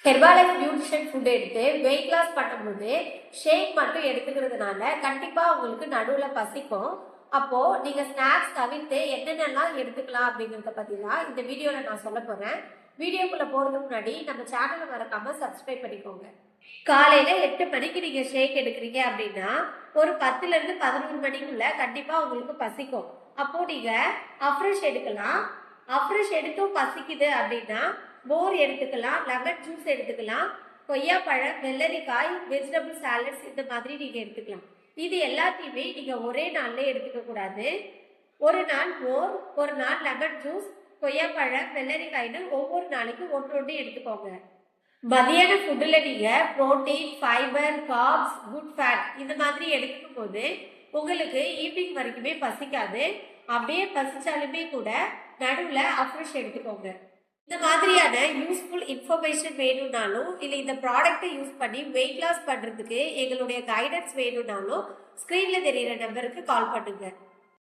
ஹெர்பாலைஃப் nutrition food எடுத்து weight loss பண்ணும்போது ஷேக் மட்டும் எடுத்துக்கிறதுனால கண்டிப்பாக உங்களுக்கு நடுவில் பசிக்கும். அப்போ நீங்க ஸ்நாக்ஸ் தவிர்த்து என்னென்னலாம் எடுத்துக்கலாம் அப்படிங்கிறத பத்தி தான் இந்த வீடியோல நான் சொல்ல போறேன். வீடியோக்குள்ள போறதுக்கு முன்னாடி நம்ம சேனலை மறக்காம சப்ஸ்கிரைப் பண்ணிக்கோங்க. காலையில 8 மணிக்கு நீங்க ஷேக் எடுக்கிறீங்க அப்படின்னா ஒரு 10ல இருந்து 11 மணிக்குள்ள கண்டிப்பா உங்களுக்கு பசிக்கும். அப்போ நீங்க அஃப்ரெஷ் எடுக்கலாம். அஃப்ரெஷ் எடுத்தும் பசிக்குது அப்படின்னா மோர் எடுத்துக்கலாம், லெமன் ஜூஸ் எடுத்துக்கலாம், கொய்யாப்பழம், வெள்ளரிக்காய், வெஜிடபிள் சாலட்ஸ் இந்த மாதிரி நீங்க எடுத்துக்கலாம். இது எல்லாத்தையுமே நீங்க ஒரே நாள்ல எடுத்துக்க கூடாது. ஒரு நாள் மோர், ஒரு நாள் லெமன் ஜூஸ், கொய்யாப்பழம், வெள்ளரிக்காய்னு ஒவ்வொரு நாளைக்கு ஒன்று எடுத்துக்கோங்க. மதியான ஃபுட்டில் நீங்கள் protein, fibre, carbs, good fat இந்த மாதிரி எடுத்துக்கும் போது உங்களுக்கு ஈவினிங் வரைக்குமே பசிக்காது. அப்படியே பசிச்சாலுமே கூட நடுவில் அஃப்ரெஷ் எடுத்துக்கோங்க. இந்த மாதிரியான யூஸ்ஃபுல் இன்ஃபர்மேஷன் வேணும்னாலும் இல்லை இந்த ப்ராடக்ட்டை யூஸ் பண்ணி வெயிட் லாஸ் பண்ணுறதுக்கு எங்களுடைய கைடன்ஸ் வேணும்னாலும் ஸ்க்ரீனில் தெரிகிற நம்பருக்கு கால் பண்ணுங்கள்.